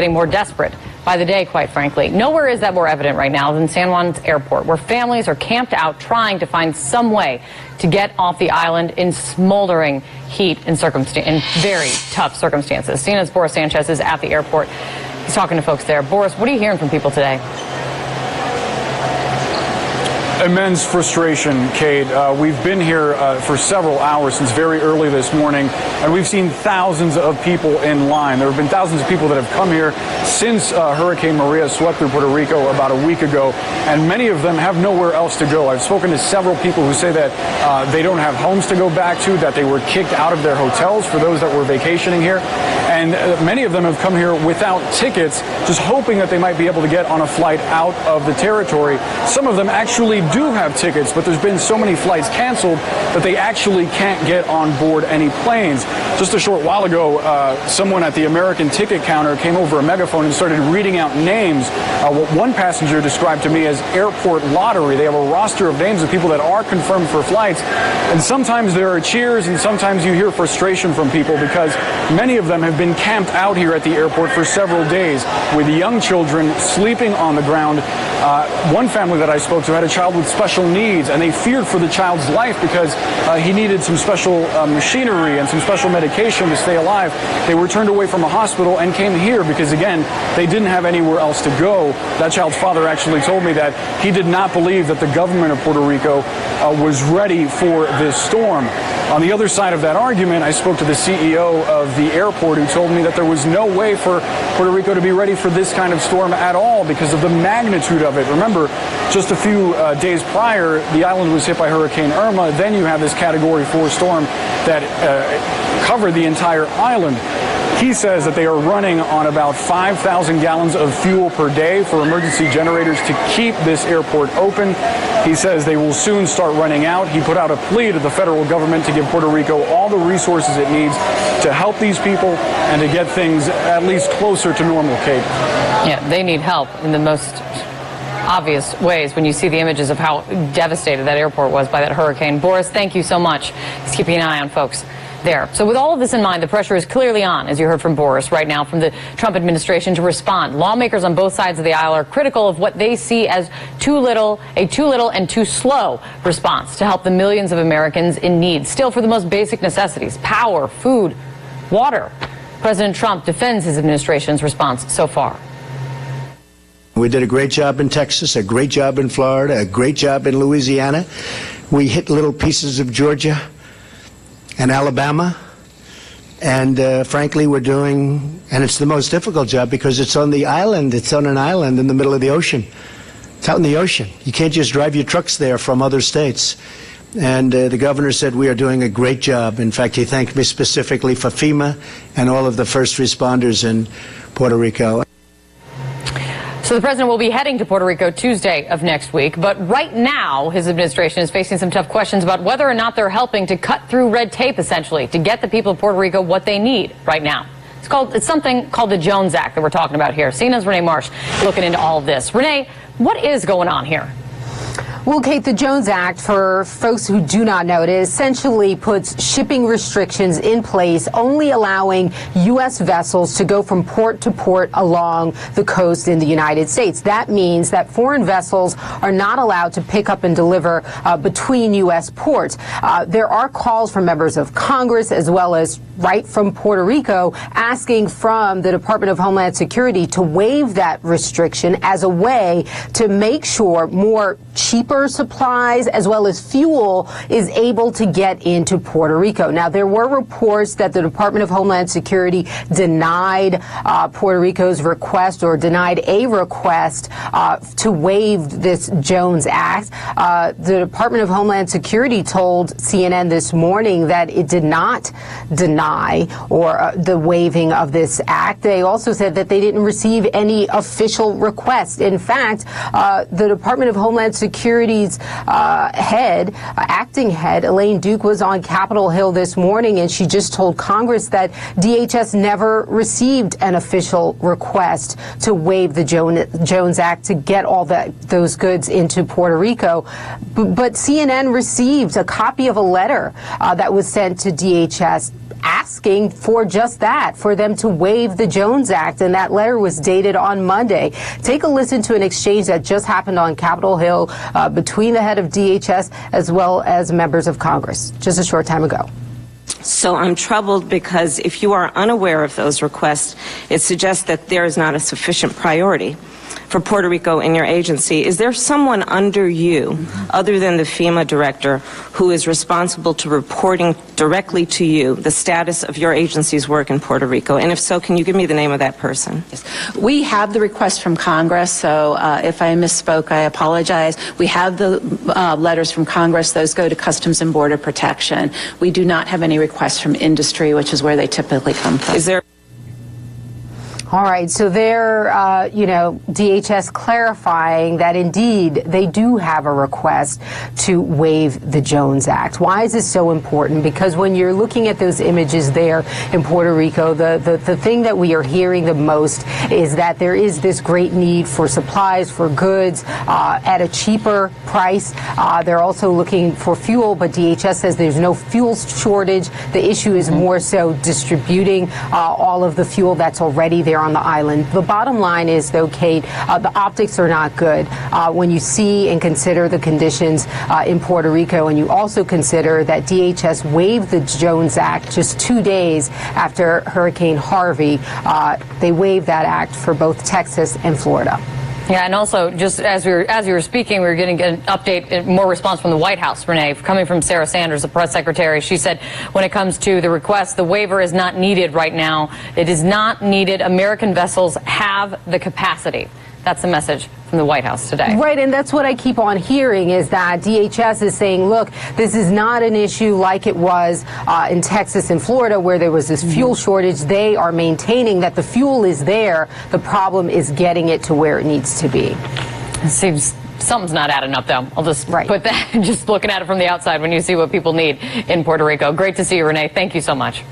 getting more desperate by the day, quite frankly. Nowhere is that more evident right now than San Juan's airport, where families are camped out trying to find some way to get off the island in smoldering heat and very tough circumstances. CNN's Boris Sanchez is at the airport. He's talking to folks there. Boris, what are you hearing from people today? Immense frustration, Kate. We've been here for several hours since very early this morning, and we've seen thousands of people in line. There have been thousands of people that have come here since Hurricane Maria swept through Puerto Rico about a week ago, and many of them have nowhere else to go. I've spoken to several people who say that they don't have homes to go back to, that they were kicked out of their hotels for those that were vacationing here, and many of them have come here without tickets, just hoping that they might be able to get on a flight out of the territory. Some of them actually do have tickets, but there's been so many flights canceled that they actually can't get on board any planes. Just a short while ago, someone at the American ticket counter came over a megaphone and started reading out names. What one passenger described to me as airport lottery. They have a roster of names of people that are confirmed for flights, and sometimes there are cheers and sometimes you hear frustration from people because many of them have been camped out here at the airport for several days with young children sleeping on the ground. One family that I spoke to had a child with special needs, and they feared for the child's life because he needed some special machinery and some special medication to stay alive. They were turned away from a hospital and came here because, again, they didn't have anywhere else to go. That child's father actually told me that he did not believe that the government of Puerto Rico was ready for this storm. On the other side of that argument, I spoke to the CEO of the airport who told me that there was no way for Puerto Rico to be ready for this kind of storm at all because of the magnitude of it. Remember, just a few days prior, the island was hit by Hurricane Irma. Then you have this Category 4 storm that covered the entire island. He says that they are running on about 5,000 gallons of fuel per day for emergency generators to keep this airport open. He says they will soon start running out. He put out a plea to the federal government to give Puerto Rico all the resources it needs to help these people and to get things at least closer to normal, Kate. Yeah, they need help in the most obvious ways when you see the images of how devastated that airport was by that hurricane. Boris, thank you so much. He's keeping an eye on folks there. So with all of this in mind, the pressure is clearly on, as you heard from Boris, right now from the Trump administration to respond. Lawmakers on both sides of the aisle are critical of what they see as a too little and too slow response to help the millions of Americans in need. Still, for the most basic necessities, power, food, water, President Trump defends his administration's response so far. We did a great job in Texas, a great job in Florida, a great job in Louisiana. We hit little pieces of Georgia and Alabama, and frankly, we're doing, and it's the most difficult job because it's on the island. It's on an island in the middle of the ocean. It's out in the ocean. You can't just drive your trucks there from other states. And the governor said we are doing a great job. In fact, he thanked me specifically for FEMA and all of the first responders in Puerto Rico. So the president will be heading to Puerto Rico Tuesday of next week. But right now, his administration is facing some tough questions about whether or not they're helping to cut through red tape, essentially, to get the people of Puerto Rico what they need right now. It's something called the Jones Act that we're talking about here. CNN's Renee Marsh looking into all of this. Renee, what is going on here? Well, Kate, the Jones Act, for folks who do not know, it essentially puts shipping restrictions in place, only allowing U.S. vessels to go from port to port along the coast in the United States. That means that foreign vessels are not allowed to pick up and deliver between U.S. ports. There are calls from members of Congress as well as right from Puerto Rico asking from the Department of Homeland Security to waive that restriction as a way to make sure more cheaper supplies as well as fuel is able to get into Puerto Rico. Now, there were reports that the Department of Homeland Security denied Puerto Rico's request or denied a request to waive this Jones Act. The Department of Homeland Security told CNN this morning that it did not deny or the waiving of this act. They also said that they didn't receive any official request. In fact, the Department of Homeland Security's acting head, Elaine Duke, was on Capitol Hill this morning, and she just told Congress that DHS never received an official request to waive the Jones Act to get all those goods into Puerto Rico. But CNN received a copy of a letter that was sent to DHS asking for just that, for them to waive the Jones Act, and that letter was dated on Monday. Take a listen to an exchange that just happened on Capitol Hill between the head of DHS as well as members of Congress just a short time ago. So I'm troubled because if you are unaware of those requests, it suggests that there is not a sufficient priority for Puerto Rico in your agency. Is there someone under you, other than the FEMA director, who is responsible to reporting directly to you the status of your agency's work in Puerto Rico? And if so, can you give me the name of that person? We have the request from Congress, so if I misspoke, I apologize. We have the letters from Congress. Those go to Customs and Border Protection. We do not have any requests from industry, which is where they typically come from. Is there... All right, so there, DHS clarifying that indeed they do have a request to waive the Jones Act. Why is this so important? Because when you're looking at those images there in Puerto Rico, the thing that we are hearing the most is that there is this great need for supplies, for goods at a cheaper price. They're also looking for fuel, but DHS says there's no fuel shortage. The issue is more so distributing all of the fuel that's already there on the island. The bottom line is, though, Kate, the optics are not good when you see and consider the conditions in Puerto Rico, and you also consider that DHS waived the Jones Act just 2 days after Hurricane Harvey. They waived that act for both Texas and Florida. Yeah, and also, just as you were speaking, we were getting an update, more response from the White House, Renee, coming from Sarah Sanders, the press secretary. She said when it comes to the request, the waiver is not needed right now. It is not needed. American vessels have the capacity. That's the message from the White House today. Right, and that's what I keep on hearing is that DHS is saying, look, this is not an issue like it was in Texas and Florida where there was this fuel shortage. They are maintaining that the fuel is there. The problem is getting it to where it needs to be. It seems something's not adding up, though. I'll just put that, just looking at it from the outside when you see what people need in Puerto Rico. Great to see you, Renee. Thank you so much.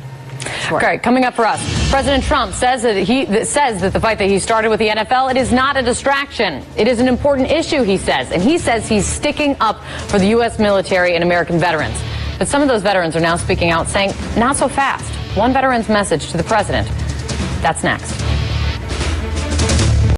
Sure. Okay, coming up for us, President Trump says that the fight that he started with the NFL, it is not a distraction. It is an important issue, he says. And he says he's sticking up for the U.S. military and American veterans. But some of those veterans are now speaking out saying, not so fast. One veteran's message to the president. That's next.